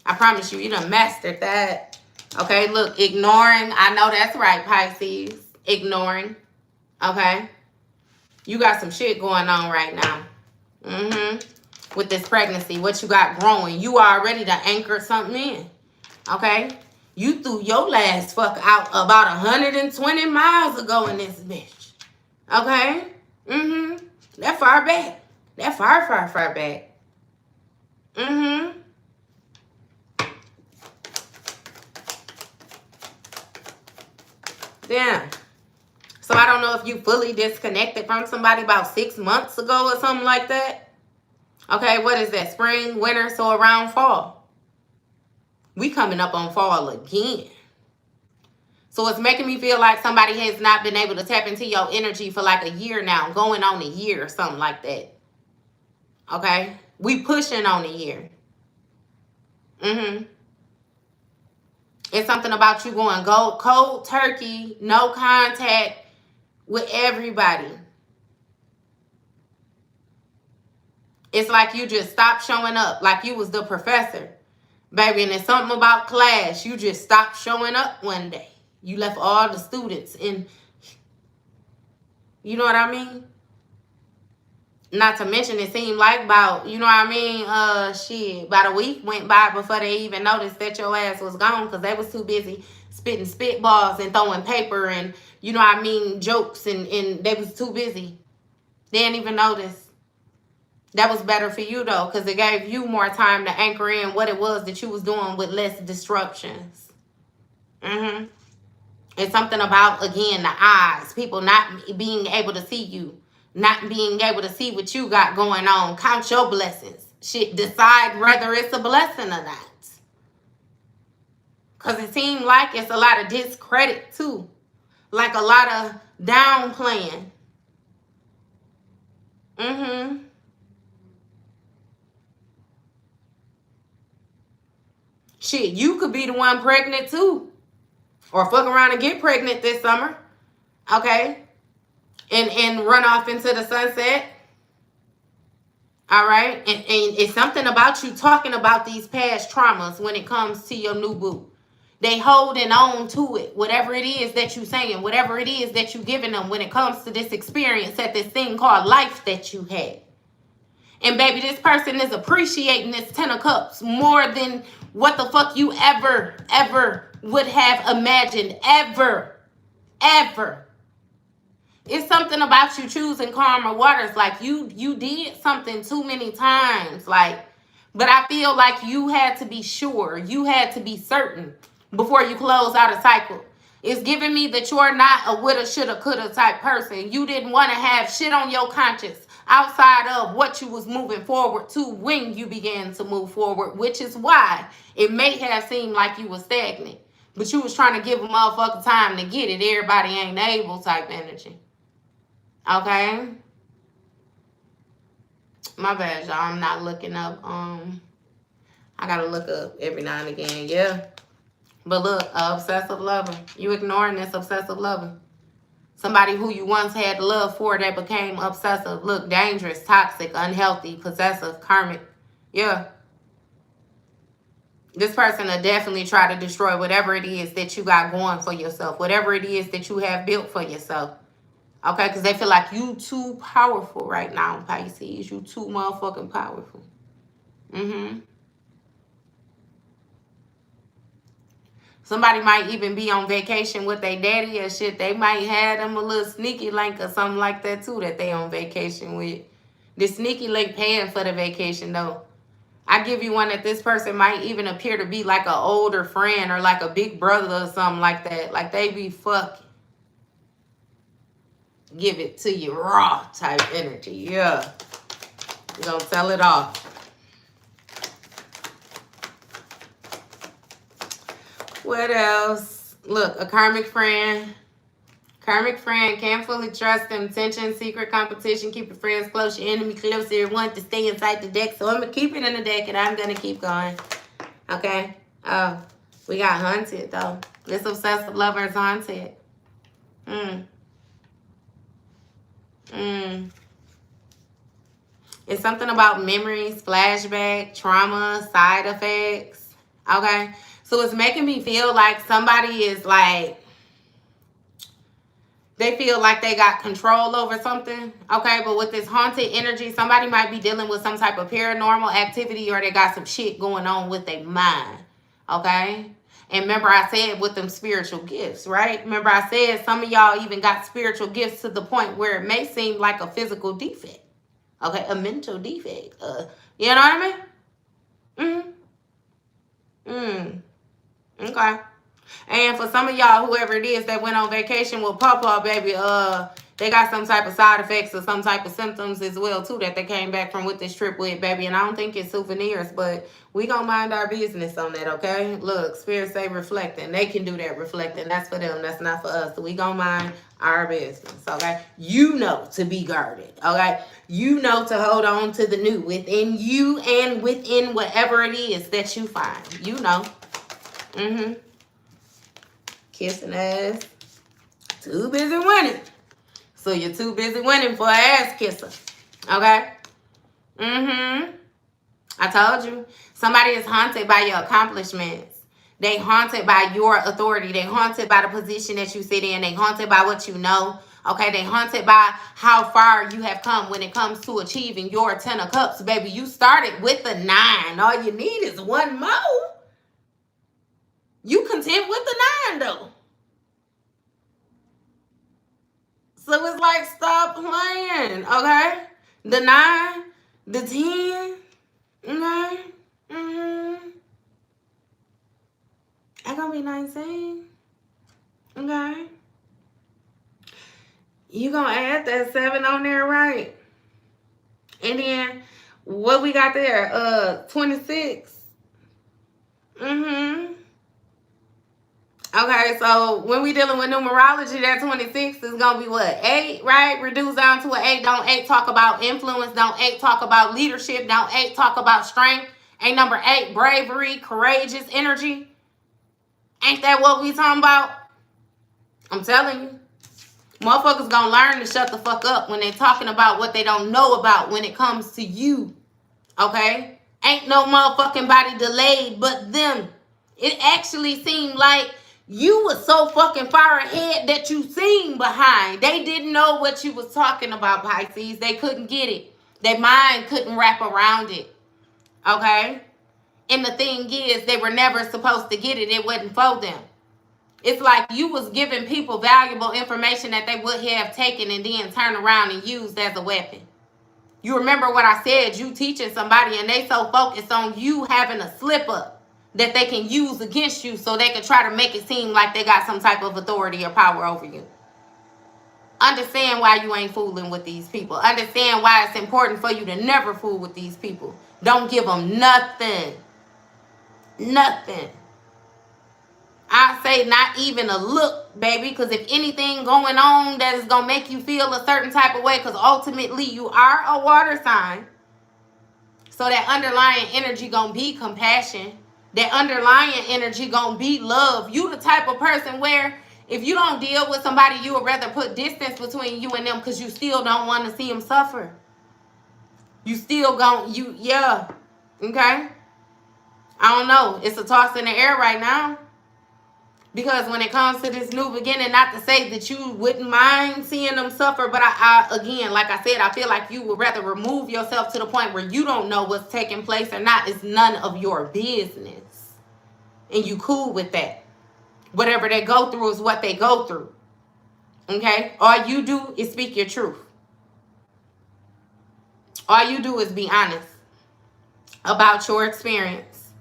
I promise you, you done mastered that. Okay, look, ignoring. I know that's right, Pisces. Ignoring. Okay? You got some shit going on right now. With this pregnancy, what you got growing. You already done anchored something in. Okay? You threw your last fuck out about 120 miles ago in this bitch. Okay? That far back. That far back. Yeah. So I don't know if you fully disconnected from somebody about 6 months ago or something like that. Okay, what is that? Spring, winter, so around fall. We coming up on fall again. So it's making me feel like somebody has not been able to tap into your energy for like a year now. Going on a year or something like that. Okay? We pushing on a year. It's something about you going cold turkey, no contact with everybody. It's like you just stopped showing up. Like you was the professor. Baby, and it's something about class. You just stopped showing up one day. You left all the students in. You know what I mean? Not to mention, it seemed like about, you know what I mean? Shit, about a week went by before they even noticed that your ass was gone because they was too busy spitting spitballs and throwing paper and, you know what I mean, jokes and they was too busy. They didn't even notice. That was better for you, though, because it gave you more time to anchor in what it was that you was doing with less disruptions. It's something about, again, the eyes. People not being able to see you. Not being able to see what you got going on. Count your blessings. Shit, decide whether it's a blessing or not. Because it seemed like it's a lot of discredit, too. Like a lot of downplaying. Shit, you could be the one pregnant, too. Or fuck around and get pregnant this summer. Okay? And run off into the sunset. All right? And it's something about you talking about these past traumas when it comes to your new boo. They holding on to it. Whatever it is that you saying, whatever it is that you giving them when it comes to this experience at this thing called life that you had. And baby, this person is appreciating this 10 of cups more than what the fuck you ever would have imagined. Ever. It's something about you choosing calmer waters. Like you did something too many times. Like, but I feel like you had to be sure. You had to be certain before you close out a cycle. It's giving me that you're not a woulda, shoulda, coulda type person. You didn't want to have shit on your conscience outside of what you was moving forward to when you began to move forward, which is why it may have seemed like you were stagnant. But you was trying to give a motherfucker time to get it. Everybody ain't able type energy. Okay? My bad, y'all. I'm not looking up. I gotta look up every now and again. Yeah. But look, obsessive lover. You ignoring this obsessive lover. Somebody who you once had love for that became obsessive. Look, dangerous, toxic, unhealthy, possessive, karmic. Yeah. This person will definitely try to destroy whatever it is that you got going for yourself. Whatever it is that you have built for yourself. Okay? Because they feel like you too powerful right now, Pisces. You too motherfucking powerful. Somebody might even be on vacation with their daddy or shit. They might have them a little sneaky link or something like that too that they on vacation with. The sneaky link paying for the vacation though. I give you one that this person might even appear to be like an older friend or like a big brother or something like that. Like they be fucking. Give it to you raw type energy. Yeah. You're gonna tell it off. What else? Look, a karmic friend. Karmic friend can't fully trust them. Tension, secret competition. Keep your friends close. Your enemy closer. You want to stay inside the deck. So I'm going to keep it in the deck and I'm going to keep going. Okay? Oh, we got haunted though. This obsessive lover is haunted. It's something about memories, flashback, trauma, side effects. Okay? So it's making me feel like somebody is like, they feel like they got control over something. Okay, but with this haunted energy, somebody might be dealing with some type of paranormal activity or they got some shit going on with their mind. Okay? And remember I said with them spiritual gifts, right? Remember I said some of y'all even got spiritual gifts to the point where it may seem like a physical defect. Okay, a mental defect. You know what I mean? Okay. And for some of y'all, whoever it is that went on vacation with Pawpaw, baby, they got some type of side effects or some type of symptoms as well, too, that they came back from with this trip with, baby. And I don't think it's souvenirs, but we gonna mind our business on that, okay? Look, spirits say reflecting. They can do that reflecting. That's for them. That's not for us. So we gonna mind our business, okay? You know to be guarded, okay? You know to hold on to the new within you and within whatever it is that you find. You know. Kissing ass. Too busy winning. So you're too busy winning for an ass kisser. Okay? I told you. Somebody is haunted by your accomplishments. They haunted by your authority. They haunted by the position that you sit in. They haunted by what you know. Okay? They haunted by how far you have come when it comes to achieving your 10 of cups. Baby, you started with the 9. All you need is one more. You content with the 9 though. So it's like, stop playing, okay? The 9, the 10, okay? I'm gonna be 19, okay? You gonna add that 7 on there, right? And then what we got there? 26. Okay, so when we dealing with numerology, that 26 is going to be what? 8, right? Reduce down to an 8. Don't 8 talk about influence. Don't 8 talk about leadership. Don't 8 talk about strength. Ain't number 8 bravery, courageous energy? Ain't that what we talking about? I'm telling you. Motherfuckers gonna learn to shut the fuck up when they talking about what they don't know about when it comes to you. Okay? Ain't no motherfucking body delayed but them. It actually seemed like you was so fucking far ahead that you seemed behind. They didn't know what you was talking about, Pisces. They couldn't get it. Their mind couldn't wrap around it. Okay? And the thing is, they were never supposed to get it. It wasn't for them. It's like you was giving people valuable information that they would have taken and then turned around and used as a weapon. You remember what I said, you teaching somebody and they so focused on you having a slip up that they can use against you so they can try to make it seem like they got some type of authority or power over you. Understand why you ain't fooling with these people. Understand why it's important for you to never fool with these people. Don't give them nothing. Nothing. I say not even a look, baby, because if anything going on that is going to make you feel a certain type of way, because ultimately you are a water sign, so that underlying energy going to be compassion. That underlying energy going to be love. You the type of person where if you don't deal with somebody, you would rather put distance between you and them because you still don't want to see them suffer. You still yeah. Okay? I don't know. It's a toss in the air right now. Because when it comes to this new beginning, not to say that you wouldn't mind seeing them suffer, but I again, like I said, I feel like you would rather remove yourself to the point where you don't know what's taking place or not. It's none of your business. And you cool with that. Whatever they go through is what they go through. Okay? All you do is speak your truth. All you do is be honest about your experience.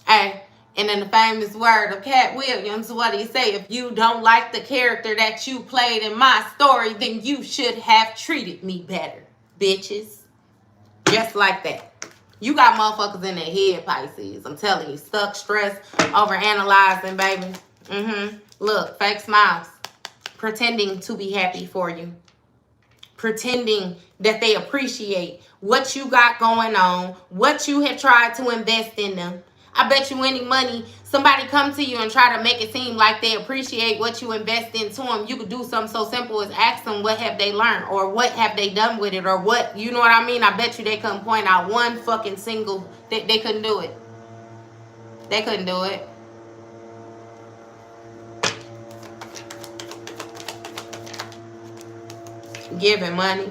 Hey. And in the famous word of Cat Williams, what he say? If you don't like the character that you played in my story, then you should have treated me better, bitches. Just like that. You got motherfuckers in their head, Pisces. I'm telling you, stuck, stressed, overanalyzing, baby. Look, fake smiles. Pretending to be happy for you. Pretending that they appreciate what you got going on, what you have tried to invest in them. I bet you any money somebody come to you and try to make it seem like they appreciate what you invest into them. You could do something so simple as ask them what have they learned or what have they done with it or what, you know what I mean? I bet you they couldn't point out one fucking single, they couldn't do it. They couldn't do it. Giving money.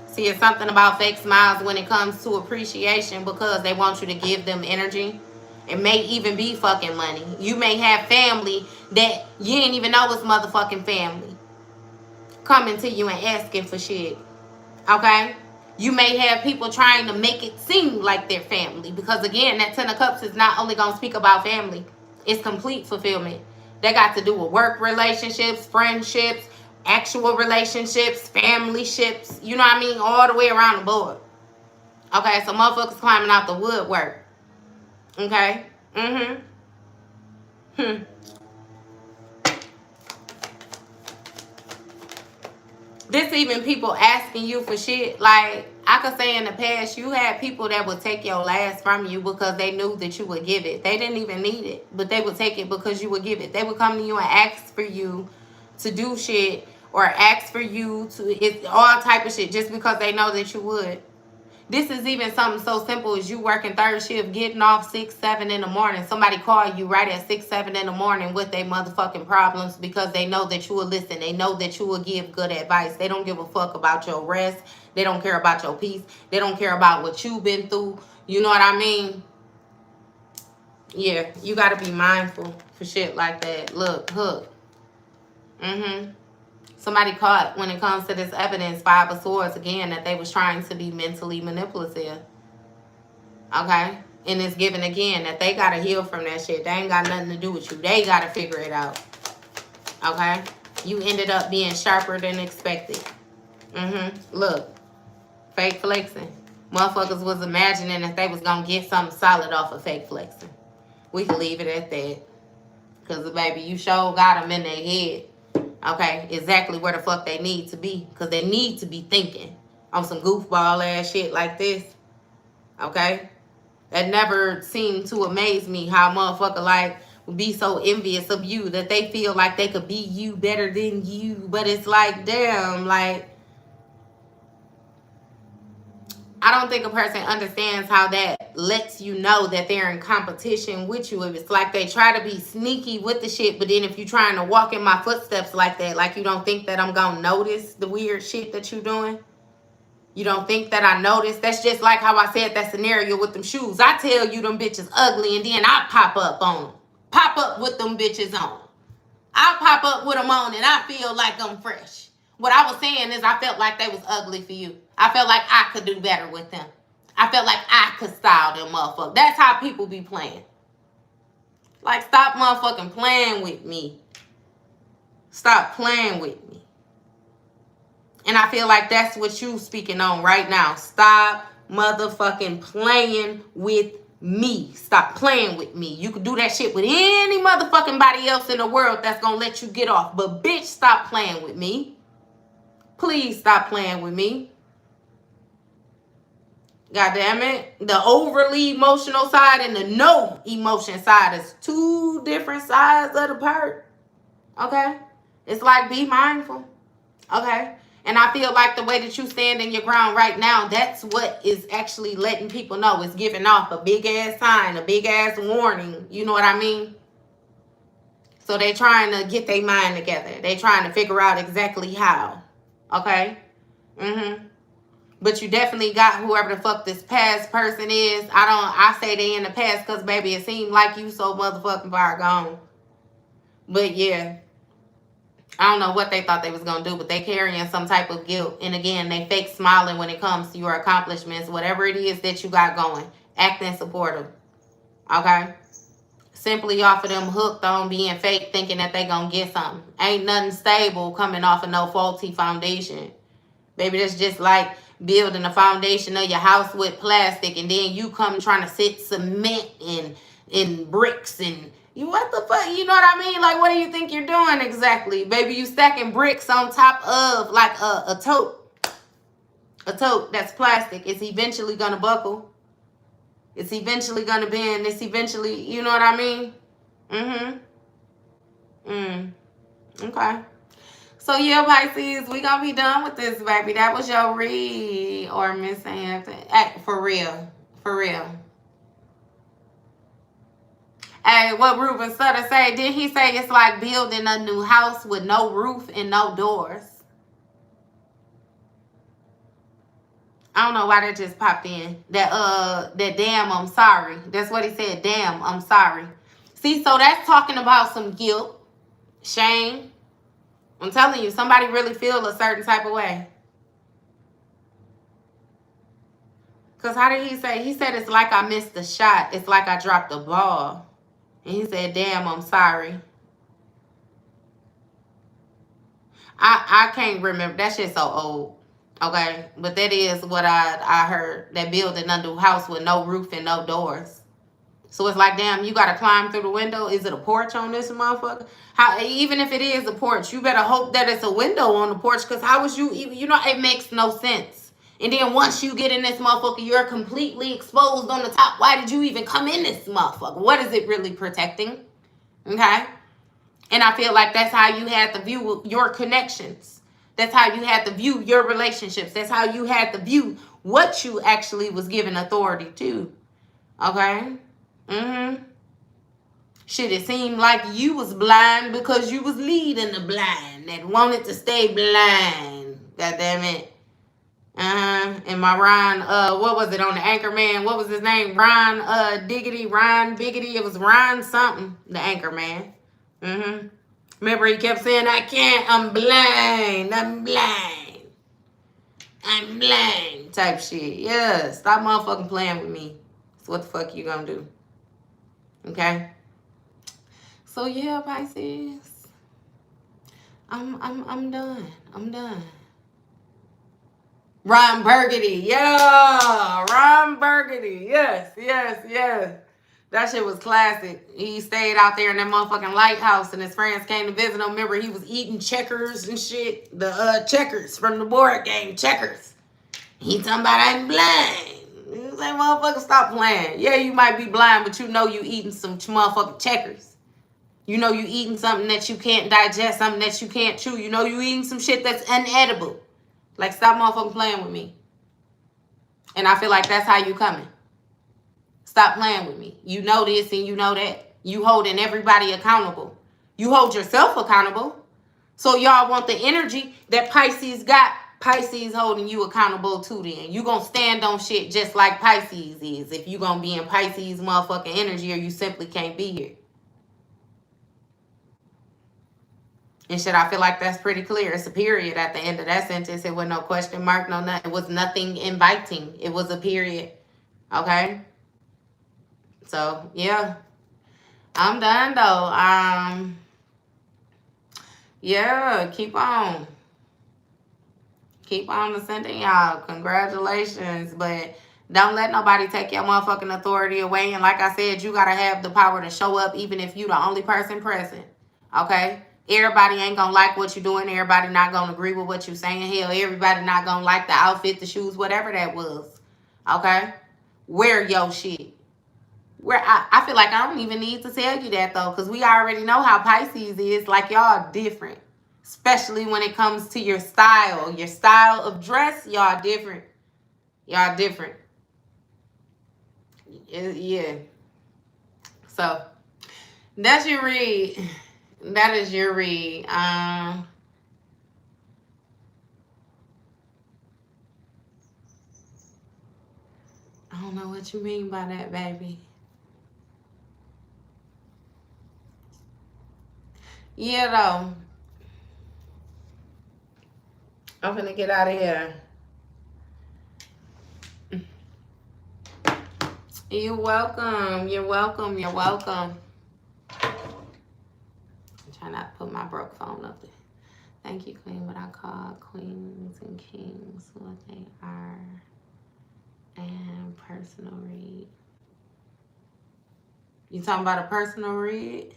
See, it's something about fake smiles when it comes to appreciation because they want you to give them energy. It may even be fucking money. You may have family that you ain't even know is motherfucking family coming to you and asking for shit. Okay? You may have people trying to make it seem like they're family because, again, that Ten of Cups is not only going to speak about family. It's complete fulfillment. They got to do with work relationships, friendships, actual relationships, family ships, you know what I mean? All the way around the board. Okay, so motherfuckers climbing out the woodwork. Okay? This even people asking you for shit. Like, I could say in the past, you had people that would take your last from you because they knew that you would give it. They didn't even need it, but they would take it because you would give it. They would come to you and ask for you to do shit or ask for you to, it's all type of shit just because they know that you would. This is even something so simple as you working third shift, getting off 6, 7 in the morning. Somebody call you right at 6, 7 in the morning with their motherfucking problems because they know that you will listen. They know that you will give good advice. They don't give a fuck about your rest. They don't care about your peace. They don't care about what you've been through. You know what I mean? Yeah, you got to be mindful for shit like that. Look, hook. Somebody caught when it comes to this evidence, 5 of Swords, again, that they was trying to be mentally manipulative. Okay? And it's given again that they got to heal from that shit. They ain't got nothing to do with you. They got to figure it out. Okay? You ended up being sharper than expected. Look. Fake flexing. Motherfuckers was imagining that they was going to get something solid off of fake flexing. We can leave it at that. Because, baby, you sure got them in their head. Okay, exactly where the fuck they need to be. Because they need to be thinking on some goofball ass shit like this. Okay? That never seemed to amaze me, how a motherfucker like would be so envious of you that they feel like they could be you better than you. But it's like, damn, like, I don't think a person understands how that lets you know that they're in competition with you. If it's like they try to be sneaky with the shit, but then if you're trying to walk in my footsteps like that, like you don't think that I'm gonna notice the weird shit that you're doing? You don't think that I noticed? That's just like how I said that scenario with them shoes. I tell you them bitches ugly, and then I pop up on them. Pop up with them bitches on. I pop up with them on, and I feel like I'm fresh. What I was saying is I felt like they was ugly for you. I felt like I could do better with them. I felt like I could style them motherfuckers. That's how people be playing. Like, stop motherfucking playing with me. Stop playing with me. And I feel like that's what you speaking on right now. Stop motherfucking playing with me. Stop playing with me. You can do that shit with any motherfucking body else in the world that's gonna let you get off. But bitch, stop playing with me. Please stop playing with me. God damn it. The overly emotional side and the no emotion side is two different sides of the part. Okay? It's like, be mindful. Okay? And I feel like the way that you stand in your ground right now, that's what is actually letting people know. It's giving off a big ass sign, a big ass warning. You know what I mean? So they trying to get their mind together. They trying to figure out exactly how. Okay? But you definitely got whoever the fuck this past person is. I say they in the past because, baby, it seemed like you so motherfucking far gone. But yeah. I don't know what they thought they was going to do, but they carrying some type of guilt. And again, they fake smiling when it comes to your accomplishments. Whatever it is that you got going, acting supportive. Okay? Simply off of them hooked on being fake, thinking that they going to get something. Ain't nothing stable coming off of no faulty foundation. Baby, that's just like building a foundation of your house with plastic, and then you come trying to sit cement and bricks and... What the fuck? You know what I mean? Like, what do you think you're doing exactly? Baby, you stacking bricks on top of like a tote. A tote that's plastic. It's eventually going to buckle. It's eventually going to bend. It's eventually, you know what I mean? Okay. So, yeah, Pisces, we going to be done with this, baby. That was your read. Or Miss Hampton. For real. For real. Hey, what Ruben Sutter say? Did he say it's like building a new house with no roof and no doors? I don't know why that just popped in. That damn, I'm sorry. That's what he said. Damn, I'm sorry. See, so that's talking about some guilt, shame. I'm telling you, somebody really feel a certain type of way. Because how did he say? He said it's like I missed the shot. It's like I dropped the ball. And he said, damn, I'm sorry. I can't remember. That shit's so old. Okay? But that is what I heard. That building a new house with no roof and no doors. So it's like, damn, you got to climb through the window. Is it a porch on this motherfucker? Even if it is a porch, you better hope that it's a window on the porch. Because how was you, it makes no sense. And then once you get in this motherfucker, you're completely exposed on the top. Why did you even come in this motherfucker? What is it really protecting? Okay? And I feel like that's how you had to view your connections. That's how you had to view your relationships. That's how you had to view what you actually was given authority to. Okay? Shit, it seemed like you was blind because you was leading the blind that wanted to stay blind. God damn it. And my Ron, what was it on the Anchorman? What was his name? Ron Biggity. It was Ron something, the Anchorman. Remember he kept saying, I can't, I'm blind type shit. Yeah, stop motherfucking playing with me. So what the fuck you gonna do? Okay? So yeah, Pisces. I'm done. I'm done. Ron Burgundy. Yeah. Ron Burgundy. Yes. That shit was classic. He stayed out there in that motherfucking lighthouse and his friends came to visit him. Remember, he was eating checkers and shit. The checkers from the board game, checkers. He talking about I'm blind. say, motherfucker, stop playing. Yeah, you might be blind, but you know you eating some motherfucking checkers. You know you eating something that you can't digest, something that you can't chew. You know you eating some shit that's unedible. Like, stop motherfucking playing with me. And I feel like that's how you coming. Stop playing with me. You know this and you know that. You holding everybody accountable. You hold yourself accountable. So y'all want the energy that Pisces got. Pisces holding you accountable too then. You gonna stand on shit just like Pisces is. If you gonna be in Pisces motherfucking energy or you simply can't be here. And shit, I feel like that's pretty clear. It's a period at the end of that sentence. It was no question mark, no nothing. It was nothing inviting. It was a period. Okay? So, yeah. I'm done, though. Yeah, keep on. Keep on ascending, y'all. Congratulations. But don't let nobody take your motherfucking authority away. And like I said, you got to have the power to show up even if you the only person present. Okay? Everybody ain't gonna like what you're doing. Everybody not gonna agree with what you're saying. Hell, everybody not gonna like the outfit, the shoes, whatever that was. Okay? Wear your shit. Where I feel like I don't even need to tell you that though, because we already know how Pisces is. Like, y'all different. Especially when it comes to your style. Your style of dress, y'all different. Y'all different. Yeah. So, that's your read. That is your read. I don't know what you mean by that, baby. Yeah, though. I'm gonna get out of here. You're welcome. You're welcome. You're welcome. I'm trying not to put my broke phone up there. Thank you, Queen. What I call queens and kings, what they are, and personal read. You talking about a personal read?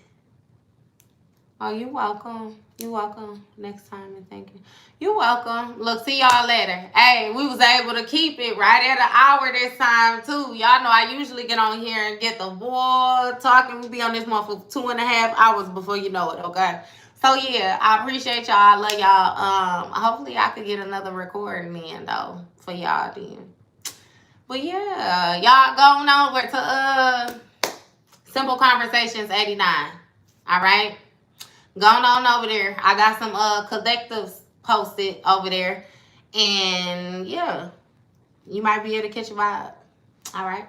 Oh, you're welcome. You're welcome. Next time, and thank you. You're welcome. Look, see y'all later. Hey, we was able to keep it right at an hour this time, too. Y'all know I usually get on here and get the boy talking. We be on this month for 2.5 hours before you know it, okay? So, yeah, I appreciate y'all. I love y'all. Hopefully, I could get another recording in, though, for y'all then. But, yeah, y'all going over to Simple Conversations 89. All right? Going on over there. I got some collectives posted over there. And yeah, you might be able to catch a vibe. All right.